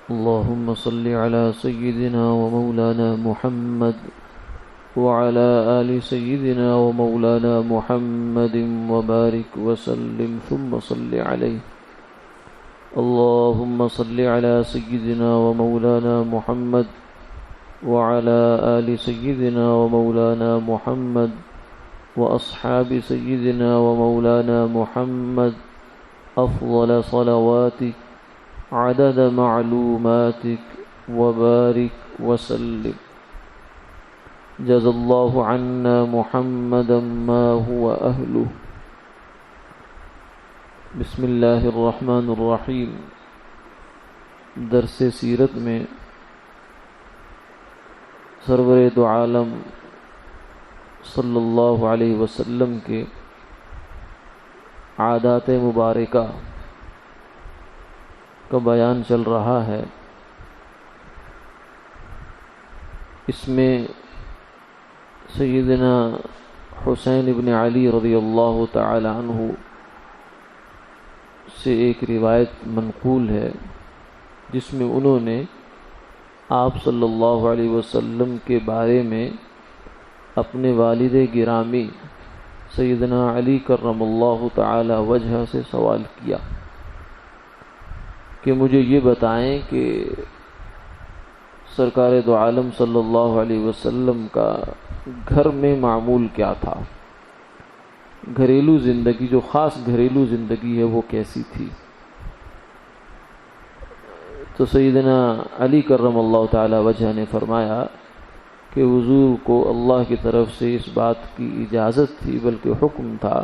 اللهم صل على سيدنا ومولانا محمد وعلى آل سيدنا ومولانا محمد وبارك وسلم ثم صل عليه. اللهم صل على سيدنا ومولانا محمد وعلى آل سيدنا ومولانا محمد وأصحاب سيدنا ومولانا محمد أفضل صلواتك عدد معلوماتك وبارك وسلم. جزا الله عنا محمدا ما هو أهله. بسم اللہ الرحمن الرحیم. درس سیرت میں سرور دو عالم صلی اللہ علیہ وسلم کے عادات مبارکہ کا بیان چل رہا ہے. اس میں سیدنا حسین ابن علی رضی اللہ تعالی عنہ سے ایک روایت منقول ہے جس میں انہوں نے آپ صلی اللہ علیہ وسلم کے بارے میں اپنے والد گرامی سیدنا علی کرم اللہ تعالی وجہ سے سوال کیا کہ مجھے یہ بتائیں کہ سرکار دو عالم صلی اللہ علیہ وسلم کا گھر میں معمول کیا تھا، گھریلو زندگی، جو خاص گھریلو زندگی ہے وہ کیسی تھی. تو سیدنا علی کرم اللہ تعالی وجہ نے فرمایا کہ حضور کو اللہ کی طرف سے اس بات کی اجازت تھی، بلکہ حکم تھا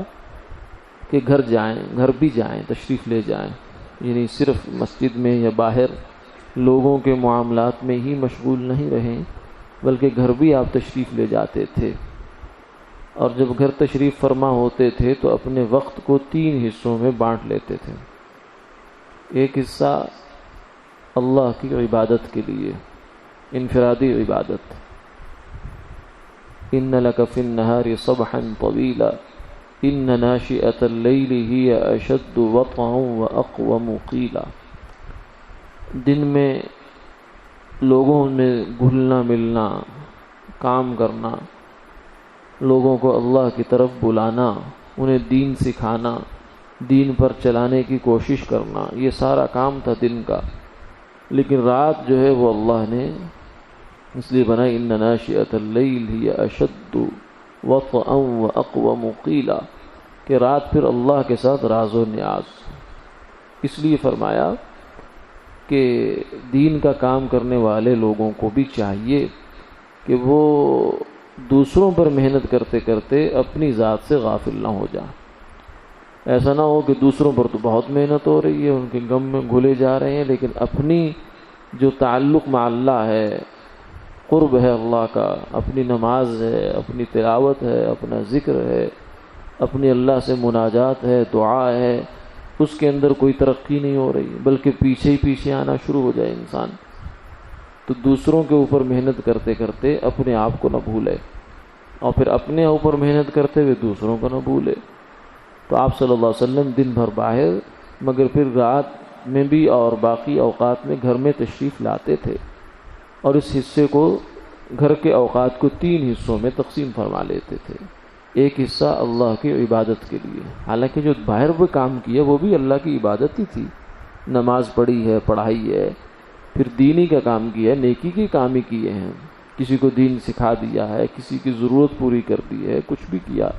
کہ گھر جائیں، گھر بھی جائیں، تشریف لے جائیں، یعنی صرف مسجد میں یا باہر لوگوں کے معاملات میں ہی مشغول نہیں رہیں، بلکہ گھر بھی آپ تشریف لے جاتے تھے. اور جب گھر تشریف فرما ہوتے تھے تو اپنے وقت کو 3 حصوں میں بانٹ لیتے تھے. ایک حصہ اللہ کی عبادت کے لیے، انفرادی عبادت. ان لک فی النہار صبحا طویلا ان ناشئۃ اللیل ہی اشد وطئا واقوم قیلا. دن میں لوگوں میں گھلنا ملنا، کام کرنا، لوگوں کو اللہ کی طرف بلانا، انہیں دین سکھانا، دین پر چلانے کی کوشش کرنا، یہ سارا کام تھا دن کا. لیکن رات جو ہے وہ اللہ نے اس لیے بنائی ان ناشئۃ اللیل ہی اشد وطئا واقوم قیلا، کہ رات پھر اللہ کے ساتھ راز و نیاز. اس لیے فرمایا کہ دین کا کام کرنے والے لوگوں کو بھی چاہیے کہ وہ دوسروں پر محنت کرتے کرتے اپنی ذات سے غافل نہ ہو جائیں. ایسا نہ ہو کہ دوسروں پر تو بہت محنت ہو رہی ہے، ان کے غم میں گھلے جا رہے ہیں، لیکن اپنی جو تعلق مع اللہ ہے، قرب ہے اللہ کا، اپنی نماز ہے، اپنی تلاوت ہے، اپنا ذکر ہے، اپنی اللہ سے مناجات ہے، دعا ہے، اس کے اندر کوئی ترقی نہیں ہو رہی، بلکہ پیچھے ہی پیچھے آنا شروع ہو جائے انسان. تو دوسروں کے اوپر محنت کرتے کرتے اپنے آپ کو نہ بھولے، اور پھر اپنے اوپر محنت کرتے ہوئے دوسروں کو نہ بھولے. تو آپ صلی اللہ علیہ وسلم دن بھر باہر، مگر پھر رات میں بھی اور باقی اوقات میں گھر میں تشریف لاتے تھے، اور اس حصے کو، گھر کے اوقات کو 3 حصوں میں تقسیم فرما لیتے تھے. ایک حصہ اللہ کی عبادت کے لیے، حالانکہ جو باہر وہ کام کیا وہ بھی اللہ کی عبادت ہی تھی، نماز پڑھی ہے، پڑھائی ہے، پھر دینی کا کام کیا ہے، نیکی کے کام ہی کیے ہیں، کسی کو دین سکھا دیا ہے، کسی کی ضرورت پوری کر دی ہے، کچھ بھی کیا،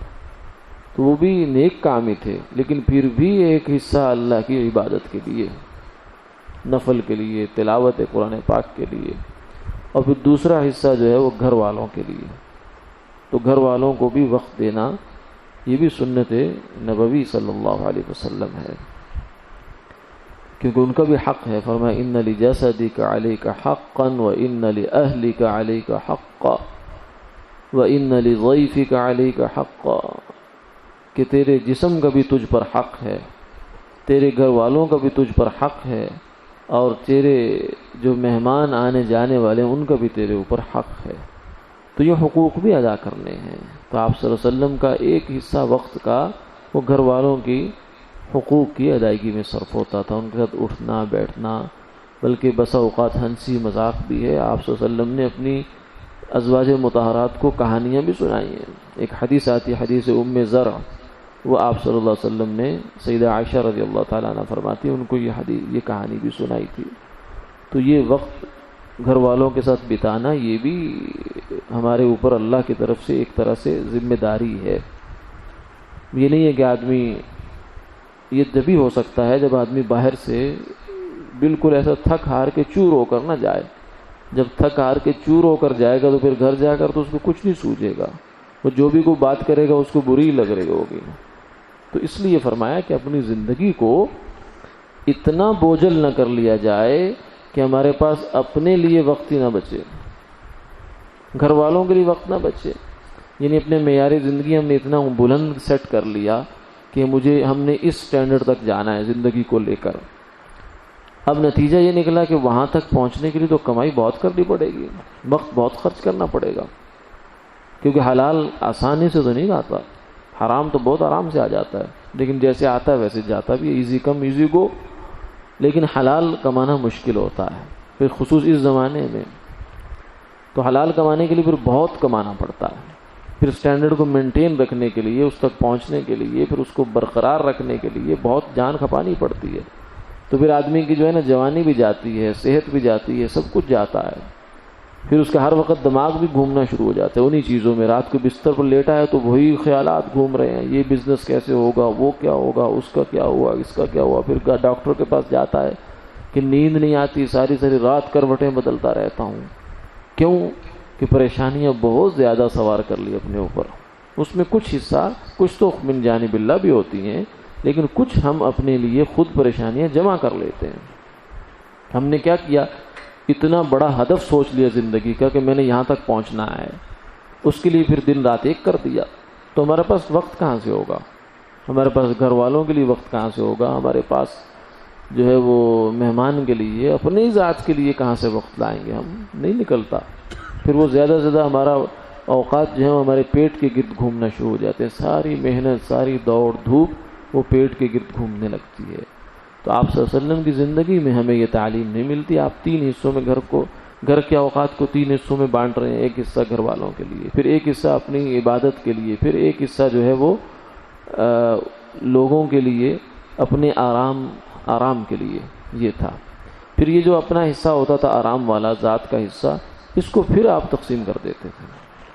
تو وہ بھی نیک کام ہی تھے. لیکن پھر بھی ایک حصہ اللہ کی عبادت کے لیے، نفل کے لیے، تلاوت قرآن پاک کے لیے، اور پھر دوسرا حصہ جو ہے وہ گھر والوں کے لیے. تو گھر والوں کو بھی وقت دینا، یہ بھی سنت نبوی صلی اللہ علیہ وسلم ہے، کیونکہ ان کا بھی حق ہے. فرمایا ان لجسدک علیک حقا وان لاہلک علیک حقا وان لضیفک علیک حقا، کہ تیرے جسم کا بھی تجھ پر حق ہے، تیرے گھر والوں کا بھی تجھ پر حق ہے، اور تیرے جو مہمان آنے جانے والے ہیں ان کا بھی تیرے اوپر حق ہے. تو یہ حقوق بھی ادا کرنے ہیں. تو آپ صلی اللہ علیہ وسلم کا ایک حصہ وقت کا وہ گھر والوں کی حقوق کی ادائیگی میں صرف ہوتا تھا، ان کے ساتھ اٹھنا بیٹھنا، بلکہ بسا اوقات ہنسی مذاق بھی ہے۔ آپ صلی اللہ علیہ وسلم نے اپنی ازواج مطہرات کو کہانیاں بھی سنائی ہیں۔ ایک حدیث آتی ہے، حدیث ام زرع، وہ آپ صلی اللہ علیہ وسلم نے سیدہ عائشہ رضی اللہ تعالیٰ عنہ فرماتی ہیں ان کو یہ کہانی بھی سنائی تھی۔ تو یہ وقت گھر والوں کے ساتھ بتانا یہ بھی ہمارے اوپر اللہ کی طرف سے ایک طرح سے ذمہ داری ہے۔ یہ نہیں ہے کہ آدمی، یہ جبھی ہو سکتا ہے جب آدمی باہر سے بالکل ایسا تھک ہار کے چور ہو کر نہ جائے۔ جب تھک ہار کے چور ہو کر جائے گا تو پھر گھر جا کر تو اس کو کچھ نہیں سوجے گا، وہ جو بھی کوئی بات کرے گا اس کو بری لگ رہی ہوگی۔ تو اس لیے فرمایا کہ اپنی زندگی کو اتنا بوجھل نہ کر لیا جائے کہ ہمارے پاس اپنے لیے وقت ہی نہ بچے، گھر والوں کے لیے وقت نہ بچے۔ یعنی اپنے معیار زندگی ہم نے اتنا بلند سیٹ کر لیا کہ ہم نے اس سٹینڈرڈ تک جانا ہے زندگی کو لے کر۔ اب نتیجہ یہ نکلا کہ وہاں تک پہنچنے کے لیے تو کمائی بہت کرنی پڑے گی، وقت بہت خرچ کرنا پڑے گا، کیونکہ حلال آسانی سے تو نہیں آتا، حرام تو بہت آرام سے آ جاتا ہے، لیکن جیسے آتا ہے ویسے جاتا بھی ہے، ایزی کم ایزی گو۔ لیکن حلال کمانا مشکل ہوتا ہے، پھر خصوص اس زمانے میں تو حلال کمانے کے لیے پھر بہت کمانا پڑتا ہے، پھر سٹینڈرڈ کو مینٹین رکھنے کے لیے، اس تک پہنچنے کے لیے، پھر اس کو برقرار رکھنے کے لیے بہت جان کھپانی پڑتی ہے۔ تو پھر آدمی کی جو ہے نا جوانی بھی جاتی ہے، صحت بھی جاتی ہے، سب کچھ جاتا ہے، پھر اس کا ہر وقت دماغ بھی گھومنا شروع ہو جاتا ہے انہی چیزوں میں۔ رات کو بستر پر لیٹا ہے تو وہی خیالات گھوم رہے ہیں، یہ بزنس کیسے ہوگا، وہ کیا ہوگا، اس کا کیا ہوا، اس کا کیا ہوا۔ پھر ڈاکٹر کے پاس جاتا ہے کہ نیند نہیں آتی، ساری رات کروٹیں بدلتا رہتا ہوں۔ کیوں؟ کہ پریشانیاں بہت زیادہ سوار کر لی اپنے اوپر۔ اس میں کچھ حصہ، کچھ تو من جانب اللہ بھی ہوتی ہیں، لیکن کچھ ہم اپنے لیے خود پریشانیاں جمع کر لیتے ہیں۔ ہم نے کیا کیا؟ اتنا بڑا ہدف سوچ لیا زندگی کا کہ میں نے یہاں تک پہنچنا ہے، اس کے لیے پھر دن رات ایک کر دیا، تو ہمارے پاس وقت کہاں سے ہوگا؟ ہمارے پاس گھر والوں کے لیے وقت کہاں سے ہوگا؟ ہمارے پاس جو ہے وہ مہمان کے لیے، اپنی ذات کے لیے کہاں سے وقت لائیں گے؟ ہم نہیں نکلتا۔ پھر وہ زیادہ سے زیادہ ہمارا اوقات جو ہے ہمارے پیٹ کے گرد گھومنا شروع ہو جاتے ہیں، ساری محنت، ساری دوڑ دھوپ وہ پیٹ کے گرد گھومنے لگتی ہے۔ تو آپ صلی اللہ علیہ وسلم کی زندگی میں ہمیں یہ تعلیم نہیں ملتی۔ آپ 3 حصوں میں گھر کے اوقات کو 3 حصوں میں بانٹ رہے ہیں، ایک حصہ گھر والوں کے لیے، پھر ایک حصہ اپنی عبادت کے لیے، پھر ایک حصہ جو ہے وہ لوگوں کے لیے، اپنے آرام کے لیے یہ تھا۔ پھر یہ جو اپنا حصہ ہوتا تھا آرام والا، ذات کا حصہ، اس کو پھر آپ تقسیم کر دیتے تھے۔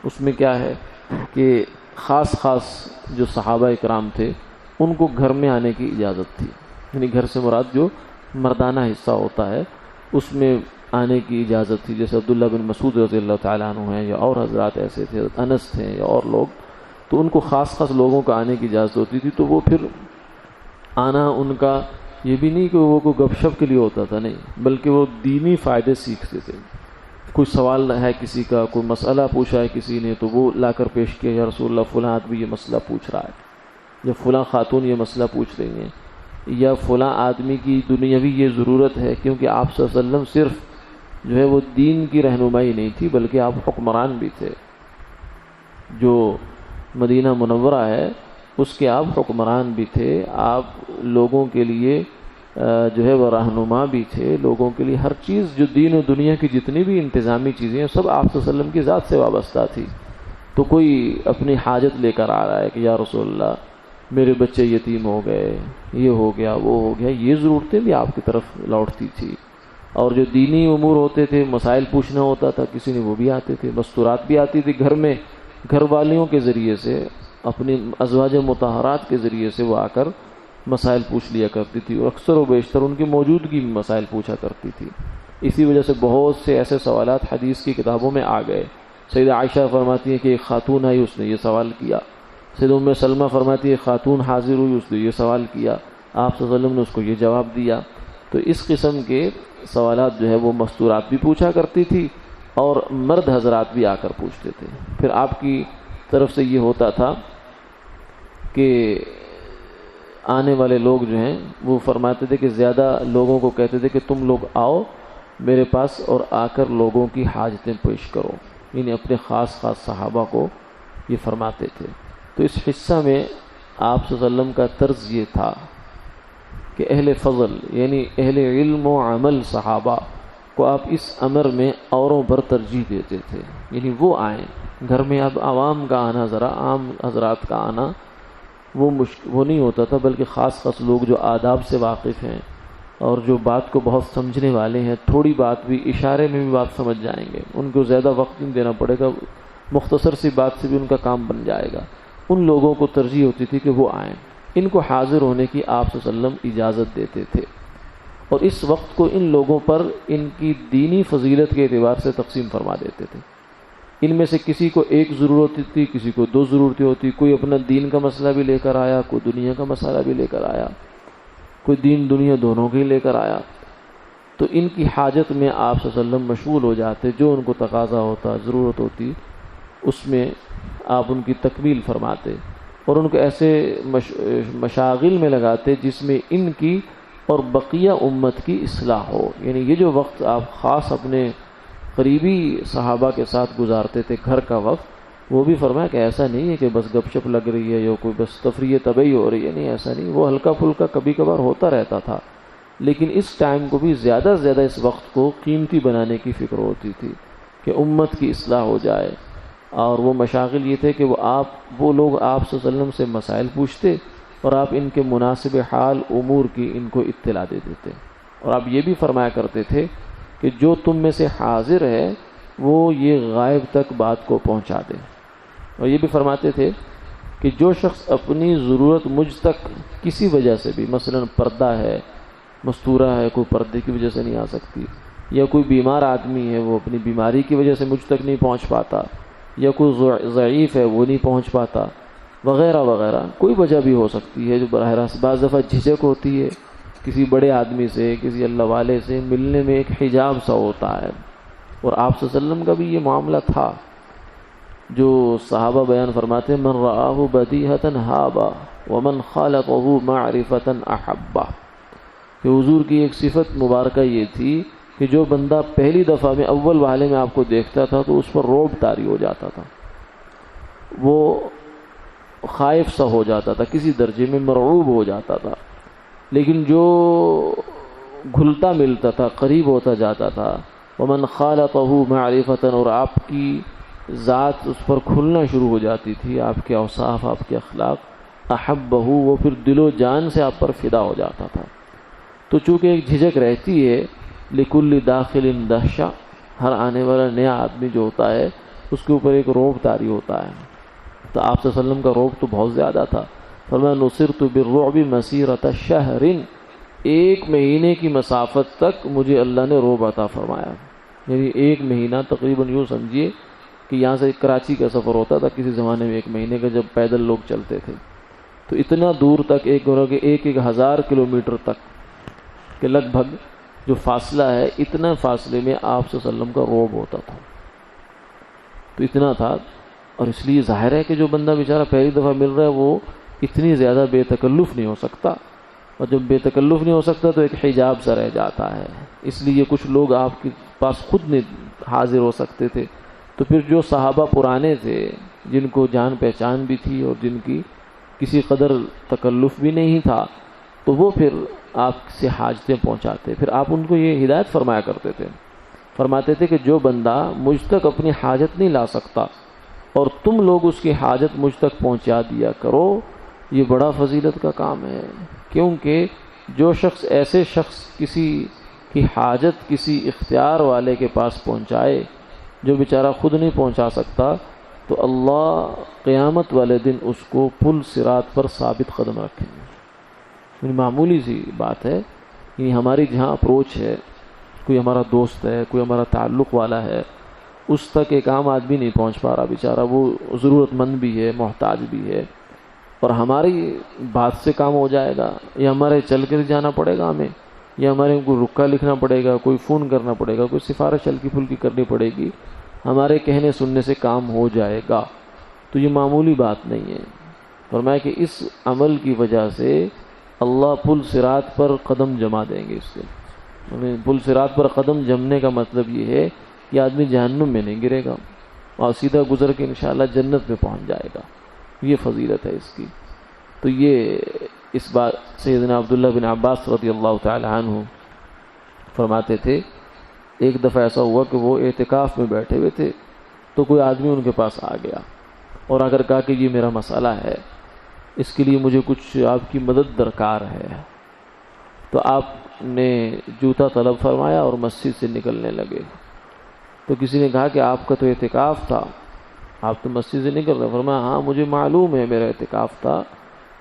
اس میں کیا ہے کہ خاص جو صحابہ اکرام تھے ان کو گھر میں آنے کی اجازت تھی، یعنی گھر سے مراد جو مردانہ حصہ ہوتا ہے اس میں آنے کی اجازت تھی، جیسے عبداللہ بن مسعود رضی اللہ تعالیٰ عنہ ہیں، یا اور حضرات ایسے تھے، انس تھے یا اور لوگ، تو ان کو خاص لوگوں کا آنے کی اجازت ہوتی تھی۔ تو وہ پھر آنا ان کا یہ بھی نہیں کہ وہ کوئی گپ شپ کے لیے ہوتا تھا، نہیں، بلکہ وہ دینی فائدے سیکھتے تھے۔ کوئی سوال ہے کسی کا، کوئی مسئلہ پوچھا ہے کسی نے، تو وہ لا کر پیش کیا، یا رسول اللہ فلاں آدمی یہ مسئلہ پوچھ رہا ہے، یا فلاں خاتون یہ مسئلہ پوچھ رہی ہیں، یا فلاں آدمی کی دنیاوی یہ ضرورت ہے، کیونکہ آپ صلی اللہ علیہ وسلم صرف جو ہے وہ دین کی رہنمائی نہیں تھی بلکہ آپ حکمران بھی تھے۔ جو مدینہ منورہ ہے اس کے آپ حکمران بھی تھے، آپ لوگوں کے لیے جو ہے وہ رہنما بھی تھے، لوگوں کے لیے ہر چیز جو دین و دنیا کی جتنی بھی انتظامی چیزیں ہیں سب آپ صلی اللہ علیہ وسلم کی ذات سے وابستہ تھی۔ تو کوئی اپنی حاجت لے کر آ رہا ہے کہ یا رسول اللہ میرے بچے یتیم ہو گئے، یہ ہو گیا، وہ ہو گیا، یہ ضرورتیں بھی آپ کی طرف لوٹتی تھی۔ اور جو دینی امور ہوتے تھے، مسائل پوچھنا ہوتا تھا کسی نے، وہ بھی آتے تھے، مستورات بھی آتی تھی گھر میں، گھر والیوں کے ذریعے سے، اپنی ازواج مطہرات کے ذریعے سے وہ آ کر مسائل پوچھ لیا کرتی تھی، اور اکثر و بیشتر ان کی موجودگی میں مسائل پوچھا کرتی تھی۔ اسی وجہ سے بہت سے ایسے سوالات حدیث کی کتابوں میں آ گئے۔ سیدہ عائشہ فرماتی ہیں کہ ایک خاتون آئی، اس نے یہ سوال کیا۔ سیدہ ام سلمہ فرماتی ہے خاتون حاضر ہوئی، اس نے یہ سوال کیا، آپ صلی اللہ علیہ وسلم نے اس کو یہ جواب دیا۔ تو اس قسم کے سوالات جو ہے وہ مستورات بھی پوچھا کرتی تھی، اور مرد حضرات بھی آ کر پوچھتے تھے۔ پھر آپ کی طرف سے یہ ہوتا تھا کہ آنے والے لوگ جو ہیں وہ فرماتے تھے کہ زیادہ لوگوں کو کہتے تھے کہ تم لوگ آؤ میرے پاس اور آ کر لوگوں کی حاجتیں پیش کرو، یعنی اپنے خاص صحابہ کو یہ فرماتے تھے۔ تو اس حصہ میں آپ صلی اللہ علیہ وسلم کا طرز یہ تھا کہ اہل فضل یعنی اہل علم و عمل صحابہ کو آپ اس امر میں اوروں پر ترجیح دیتے تھے، یعنی وہ آئیں گھر میں۔ اب عوام کا آنا، ذرا عام حضرات کا آنا وہ نہیں ہوتا تھا، بلکہ خاص لوگ جو آداب سے واقف ہیں اور جو بات کو بہت سمجھنے والے ہیں، تھوڑی بات بھی اشارے میں بھی بات سمجھ جائیں گے، ان کو زیادہ وقت نہیں دینا پڑے گا، مختصر سی بات سے بھی ان کا کام بن جائے گا۔ ان لوگوں کو ترجیح ہوتی تھی کہ وہ آئیں، ان کو حاضر ہونے کی آپ صلی اللہ علیہ وسلم اجازت دیتے تھے، اور اس وقت کو ان لوگوں پر ان کی دینی فضیلت کے اعتبار سے تقسیم فرما دیتے تھے۔ ان میں سے کسی کو ایک ضرورت تھی، کسی کو دو ضرورتیں ہوتی، کوئی اپنا دین کا مسئلہ بھی لے کر آیا، کوئی دنیا کا مسئلہ بھی لے کر آیا، کوئی دین دنیا دونوں کے لے کر آیا۔ تو ان کی حاجت میں آپ صلی اللہ علیہ وسلم مشغول ہو جاتے، جو ان کو تقاضا ہوتا، ضرورت ہوتی، اس میں آپ ان کی تکمیل فرماتے اور ان کو ایسے مشاغل میں لگاتے جس میں ان کی اور بقیہ امت کی اصلاح ہو۔ یعنی یہ جو وقت آپ خاص اپنے قریبی صحابہ کے ساتھ گزارتے تھے، گھر کا وقت، وہ بھی فرمایا کہ ایسا نہیں ہے کہ بس گپ شپ لگ رہی ہے یا کوئی بس تفریح طبعی ہو رہی ہے، نہیں، ایسا نہیں، وہ ہلکا پھلکا کبھی کبھار ہوتا رہتا تھا، لیکن اس ٹائم کو بھی زیادہ سے زیادہ اس وقت کو قیمتی بنانے کی فکر ہوتی تھی کہ امت کی اصلاح ہو جائے۔ اور وہ مشاغل یہ تھے کہ وہ لوگ آپ صلی اللہ علیہ وسلم سے مسائل پوچھتے اور آپ ان کے مناسب حال امور کی ان کو اطلاع دے دیتے، اور آپ یہ بھی فرمایا کرتے تھے کہ جو تم میں سے حاضر ہے وہ یہ غائب تک بات کو پہنچا دے، اور یہ بھی فرماتے تھے کہ جو شخص اپنی ضرورت مجھ تک کسی وجہ سے بھی، مثلا پردہ ہے، مستورہ ہے، کوئی پردے کی وجہ سے نہیں آ سکتی، یا کوئی بیمار آدمی ہے وہ اپنی بیماری کی وجہ سے مجھ تک نہیں پہنچ پاتا، یا کوئی ضعیف ہے وہ نہیں پہنچ پاتا، وغیرہ وغیرہ، کوئی وجہ بھی ہو سکتی ہے جو براہ راست، بعض دفعہ جھجک ہوتی ہے کسی بڑے آدمی سے، کسی اللہ والے سے ملنے میں ایک حجاب سا ہوتا ہے، اور آپ صلی اللہ علیہ وسلم کا بھی یہ معاملہ تھا، جو صحابہ بیان فرماتے ہیں، من رآہ بدیہۃ ہابا ومن خالطہ معرفۃ احبہ، کہ حضور کی ایک صفت مبارکہ یہ تھی کہ جو بندہ پہلی دفعہ میں اول والے میں آپ کو دیکھتا تھا تو اس پر روب طاری ہو جاتا تھا، وہ خائف سا ہو جاتا تھا، کسی درجے میں مرعوب ہو جاتا تھا، لیکن جو گھلتا ملتا تھا، قریب ہوتا جاتا تھا، ومن خالطہ معرفۃ، اور آپ کی ذات اس پر کھلنا شروع ہو جاتی تھی، آپ کے اوصاف، آپ کے اخلاق، احبہ، وہ پھر دل و جان سے آپ پر فدا ہو جاتا تھا۔ تو چونکہ ایک جھجک رہتی ہے، لکل داخل دہشہ، ہر آنے والا نیا آدمی جو ہوتا ہے اس کے اوپر ایک رعب طاری ہوتا ہے، تو آپ صلی اللہ علیہ وسلم کا رعب تو بہت زیادہ تھا۔ فرمایا نصرت بالرعب مسیرۃ شہر، ایک مہینے کی مسافت تک مجھے اللہ نے رعب عطا فرمایا، یعنی ایک مہینہ تقریباً، یوں سمجھیے کہ یہاں سے کراچی کا سفر ہوتا تھا کسی زمانے میں، ایک مہینے کا، جب پیدل لوگ چلتے تھے، تو اتنا دور تک، ایک ہزار کلومیٹر تک کہ لگ بھگ جو فاصلہ ہے، اتنا فاصلے میں آپ صلی اللہ علیہ وسلم کا رعب ہوتا تھا، تو اتنا تھا۔ اور اس لیے ظاہر ہے کہ جو بندہ بیچارہ پہلی دفعہ مل رہا ہے وہ اتنی زیادہ بے تکلف نہیں ہو سکتا، اور جب بے تکلف نہیں ہو سکتا تو ایک حجاب سا رہ جاتا ہے، اس لیے کچھ لوگ آپ کے پاس خود نہیں حاضر ہو سکتے تھے، تو پھر جو صحابہ پرانے تھے جن کو جان پہچان بھی تھی اور جن کی کسی قدر تکلف بھی نہیں تھا، تو وہ پھر آپ سے حاجتیں پہنچاتے، پھر آپ ان کو یہ ہدایت فرمایا کرتے تھے، فرماتے تھے کہ جو بندہ مجھ تک اپنی حاجت نہیں لا سکتا اور تم لوگ اس کی حاجت مجھ تک پہنچا دیا کرو، یہ بڑا فضیلت کا کام ہے، کیونکہ جو ایسے شخص کسی کی حاجت کسی اختیار والے کے پاس پہنچائے جو بیچارہ خود نہیں پہنچا سکتا، تو اللہ قیامت والے دن اس کو پل صراط پر ثابت قدم رکھیں گے۔ یعنی معمولی سی بات ہے، یعنی ہماری جہاں اپروچ ہے، کوئی ہمارا دوست ہے، کوئی ہمارا تعلق والا ہے، اس تک ایک عام آدمی نہیں پہنچ پا رہا بیچارہ، وہ ضرورت مند بھی ہے، محتاج بھی ہے، اور ہماری بات سے کام ہو جائے گا، یا ہمارے چل کے جانا پڑے گا ہمیں، یا ہمارے کوئی رکا لکھنا پڑے گا، کوئی فون کرنا پڑے گا، کوئی سفارش ہلکی پھلکی کرنی پڑے گی، ہمارے کہنے سننے سے کام ہو جائے گا، تو یہ معمولی بات نہیں ہے۔ فرمایا کہ اس عمل کی وجہ سے اللہ پل صراط پر قدم جما دیں گے، اس سے پل صراط پر قدم جمنے کا مطلب یہ ہے کہ آدمی جہنم میں نہیں گرے گا اور سیدھا گزر کے انشاءاللہ جنت میں پہنچ جائے گا، یہ فضیلت ہے اس کی۔ تو یہ اس بات سیدنا عبداللہ بن عباس رضی اللہ تعالی عنہ فرماتے تھے ایک دفعہ ایسا ہوا کہ وہ اعتکاف میں بیٹھے ہوئے تھے تو کوئی آدمی ان کے پاس آ گیا اور اگر کہا کہ یہ میرا مسئلہ ہے، اس کے لیے مجھے کچھ آپ کی مدد درکار ہے، تو آپ نے جوتا طلب فرمایا اور مسجد سے نکلنے لگے۔ تو کسی نے کہا کہ آپ کا تو اعتکاف تھا، آپ تو مسجد سے نکل رہے۔ فرمایا ہاں مجھے معلوم ہے میرا اعتکاف تھا،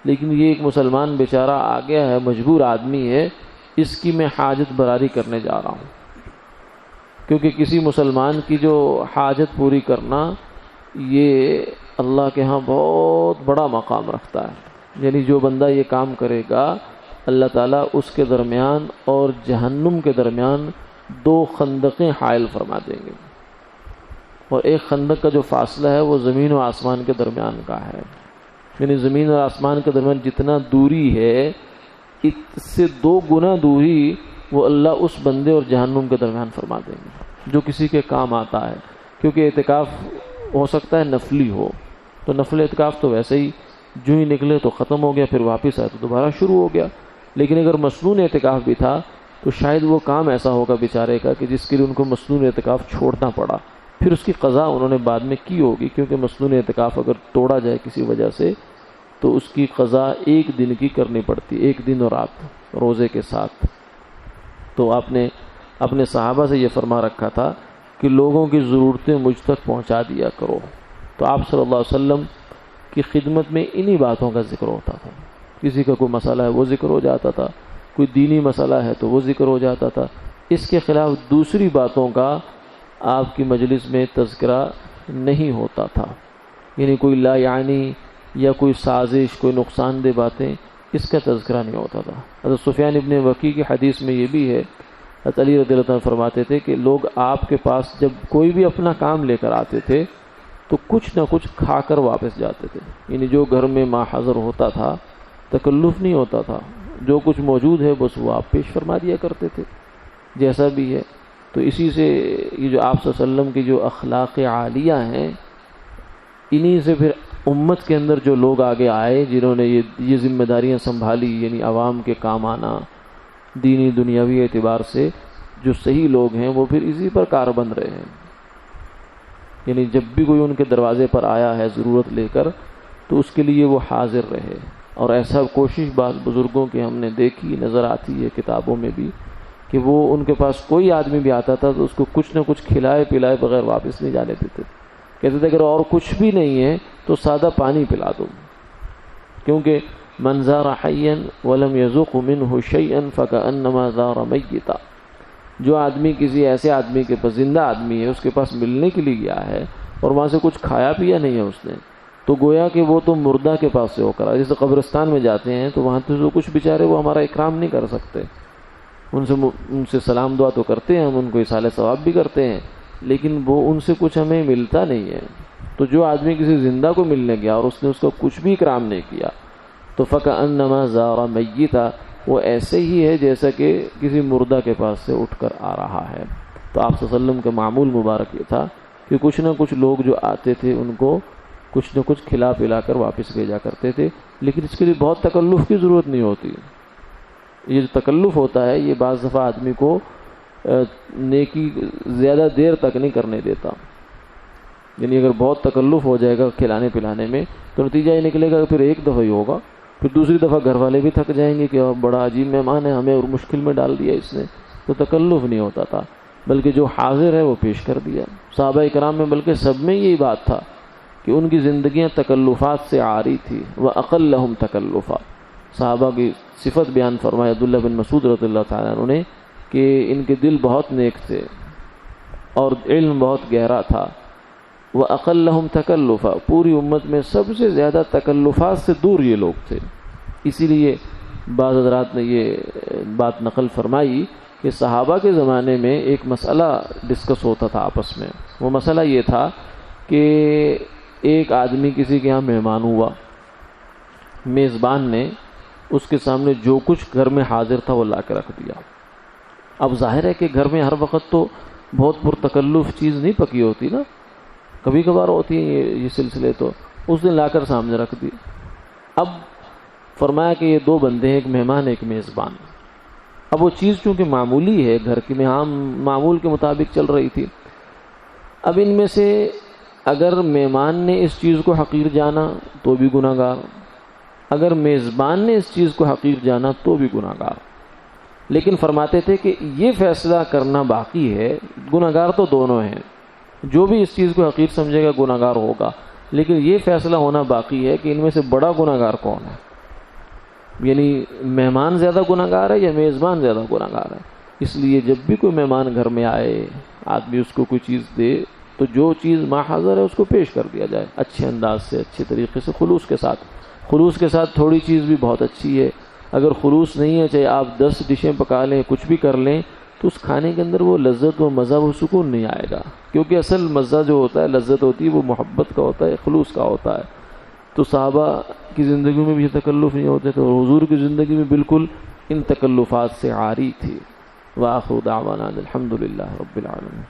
لیکن یہ ایک مسلمان بیچارہ آ گیا ہے، مجبور آدمی ہے، اس کی میں حاجت براری کرنے جا رہا ہوں، کیونکہ کسی مسلمان کی جو حاجت پوری کرنا یہ اللہ کے ہاں بہت بڑا مقام رکھتا ہے۔ یعنی جو بندہ یہ کام کرے گا اللہ تعالیٰ اس کے درمیان اور جہنم کے درمیان 2 خندقیں حائل فرما دیں گے، اور ایک خندق کا جو فاصلہ ہے وہ زمین و آسمان کے درمیان کا ہے۔ یعنی زمین اور آسمان کے درمیان جتنا دوری ہے اس سے 2 گنا دوری وہ اللہ اس بندے اور جہنم کے درمیان فرما دیں گے جو کسی کے کام آتا ہے، کیونکہ اعتکاف ہو سکتا ہے نفلی ہو، تو نفل اعتکاف تو ویسے ہی جو ہی نکلے تو ختم ہو گیا، پھر واپس آئے تو دوبارہ شروع ہو گیا، لیکن اگر مسنون اعتکاف بھی تھا تو شاید وہ کام ایسا ہوگا بیچارے کا کہ جس کے لیے ان کو مسنون اعتکاف چھوڑنا پڑا، پھر اس کی قضا انہوں نے بعد میں کی ہوگی، کیونکہ مسنون اعتکاف اگر توڑا جائے کسی وجہ سے تو اس کی قضا 1 دن کی کرنی پڑتی، 1 دن اور رات روزے کے ساتھ۔ تو آپ نے اپنے صحابہ سے یہ فرما رکھا تھا کہ لوگوں کی ضرورتیں مجھ تک پہنچا دیا کرو، تو آپ صلی اللہ علیہ وسلم کی خدمت میں انہی باتوں کا ذکر ہوتا تھا۔ کسی کا کوئی مسئلہ ہے وہ ذکر ہو جاتا تھا، کوئی دینی مسئلہ ہے تو وہ ذکر ہو جاتا تھا، اس کے خلاف دوسری باتوں کا آپ کی مجلس میں تذکرہ نہیں ہوتا تھا، یعنی کوئی لا یعنی یا کوئی سازش، کوئی نقصان دہ باتیں، اس کا تذکرہ نہیں ہوتا تھا۔ حضرت سفیان ابن وکی کی حدیث میں یہ بھی ہے، حضرت علی رضی اللہ عنہ فرماتے تھے کہ لوگ آپ کے پاس جب کوئی بھی اپنا کام لے کر آتے تھے تو کچھ نہ کچھ کھا کر واپس جاتے تھے، یعنی جو گھر میں ما حضر ہوتا تھا تکلف نہیں ہوتا تھا، جو کچھ موجود ہے بس وہ آپ پیش فرما دیا کرتے تھے جیسا بھی ہے۔ تو اسی سے یہ جو آپ صلی اللہ علیہ وسلم کی جو اخلاق عالیہ ہیں، انہی سے پھر امت کے اندر جو لوگ آگے آئے جنہوں نے یہ ذمہ داریاں سنبھالی، یعنی عوام کے کام آنا، دینی دنیاوی اعتبار سے جو صحیح لوگ ہیں وہ پھر اسی پر کاربند رہے ہیں، یعنی جب بھی کوئی ان کے دروازے پر آیا ہے ضرورت لے کر تو اس کے لیے وہ حاضر رہے، اور ایسا کوشش بعض بزرگوں کی ہم نے دیکھی، نظر آتی ہے کتابوں میں بھی، کہ وہ ان کے پاس کوئی آدمی بھی آتا تھا تو اس کو کچھ نہ کچھ کھلائے پلائے بغیر واپس نہیں جانے دیتے، کہتے تھے اگر اور کچھ بھی نہیں ہے تو سادہ پانی پلا دو، کیونکہ من زار حیا ولم یذق منه شیئا فکأنما زار میتا، جو آدمی کسی ایسے آدمی کے پاس، زندہ آدمی ہے، اس کے پاس ملنے کے لیے گیا ہے اور وہاں سے کچھ کھایا پیا نہیں ہے اس نے، تو گویا کہ وہ تو مردہ کے پاس سے ہو کر، جیسے قبرستان میں جاتے ہیں تو وہاں تو کچھ بیچارے وہ ہمارا اکرام نہیں کر سکتے، ان سے سلام دعا تو کرتے ہیں ہم، ان کو اصالہ ثواب بھی کرتے ہیں، لیکن وہ ان سے کچھ ہمیں ملتا نہیں ہے۔ تو جو آدمی کسی زندہ کو ملنے گیا اور اس نے اس کو کچھ بھی اکرام نہیں کیا تو فکأنما زار میتا، وہ ایسے ہی ہے جیسا کہ کسی مردہ کے پاس سے اٹھ کر آ رہا ہے۔ تو آپ صلی اللہ علیہ وسلم کا معمول مبارک یہ تھا کہ کچھ نہ کچھ لوگ جو آتے تھے ان کو کچھ نہ کچھ کھلا پلا کر واپس بھیجا کرتے تھے، لیکن اس کے لیے بہت تکلف کی ضرورت نہیں ہوتی۔ یہ جو تکلف ہوتا ہے یہ بعض دفعہ آدمی کو نیکی زیادہ دیر تک نہیں کرنے دیتا، یعنی اگر بہت تکلف ہو جائے گا کھلانے پلانے میں تو نتیجہ یہ نکلے گا کہ پھر ایک دفعہ ہی ہوگا، پھر دوسری دفعہ گھر والے بھی تھک جائیں گے کہ بڑا عجیب مہمان ہے، ہمیں اور مشکل میں ڈال دیا اس نے، تو تکلف نہیں ہوتا تھا، بلکہ جو حاضر ہے وہ پیش کر دیا۔ صحابہ کرام میں بلکہ سب میں یہی بات تھا کہ ان کی زندگیاں تکلفات سے عاری تھی، وَأَقَلَّهُمْ تَكَلُّفًا۔ صحابہ کی صفت بیان فرمایا عبداللہ بن مسعود رضی اللہ تعالیٰ عنہ نے کہ ان کے دل بہت نیک تھے اور علم بہت گہرا تھا، وَأَقَلَّهُمْ تَكَلُّفًا، پوری امت میں سب سے زیادہ تکلفات سے دور یہ لوگ تھے۔ اسی لیے بعض حضرات نے یہ بات نقل فرمائی کہ صحابہ کے زمانے میں ایک مسئلہ ڈسکس ہوتا تھا آپس میں، وہ مسئلہ یہ تھا کہ ایک آدمی کسی کے ہاں مہمان ہوا، میزبان نے اس کے سامنے جو کچھ گھر میں حاضر تھا وہ لا کے رکھ دیا۔ اب ظاہر ہے کہ گھر میں ہر وقت تو بہت پرتکلف چیز نہیں پکی ہوتی نا، کبھی کبھار ہوتی ہیں یہ سلسلے، تو اس نے لا کر سامنے رکھ دی۔ اب فرمایا کہ یہ دو بندے ہیں، ایک مہمان ایک میزبان۔ اب وہ چیز چونکہ معمولی ہے، گھر کے میں عام معمول کے مطابق چل رہی تھی، اب ان میں سے اگر مہمان نے اس چیز کو حقیر جانا تو بھی گناہ گار، اگر میزبان نے اس چیز کو حقیر جانا تو بھی گناہ گار۔ لیکن فرماتے تھے کہ یہ فیصلہ کرنا باقی ہے، گناہ گار تو دونوں ہیں، جو بھی اس چیز کو حقیر سمجھے گا گناہ گار ہوگا، لیکن یہ فیصلہ ہونا باقی ہے کہ ان میں سے بڑا گناہ گار کون ہے، یعنی مہمان زیادہ گناہ گار ہے یا میزبان زیادہ گناہ گار ہے۔ اس لیے جب بھی کوئی مہمان گھر میں آئے، آدمی اس کو کوئی چیز دے تو جو چیز ماحضر ہے اس کو پیش کر دیا جائے، اچھے انداز سے، اچھے طریقے سے، خلوص کے ساتھ تھوڑی چیز بھی بہت اچھی ہے۔ اگر خلوص نہیں ہے، چاہے آپ 10 ڈشیں پکا لیں، کچھ بھی کر لیں، تو اس کھانے کے اندر وہ لذت و مزہ و سکون نہیں آئے گا، کیونکہ اصل مزہ جو ہوتا ہے، لذت ہوتی ہے، وہ محبت کا ہوتا ہے، خلوص کا ہوتا ہے۔ تو صحابہ کی زندگی میں بھی یہ تکلف نہیں ہوتے تھے، اور حضور کی زندگی میں بالکل ان تکلفات سے عاری تھی۔ وآخر دعوانا الحمدللہ رب العالمین۔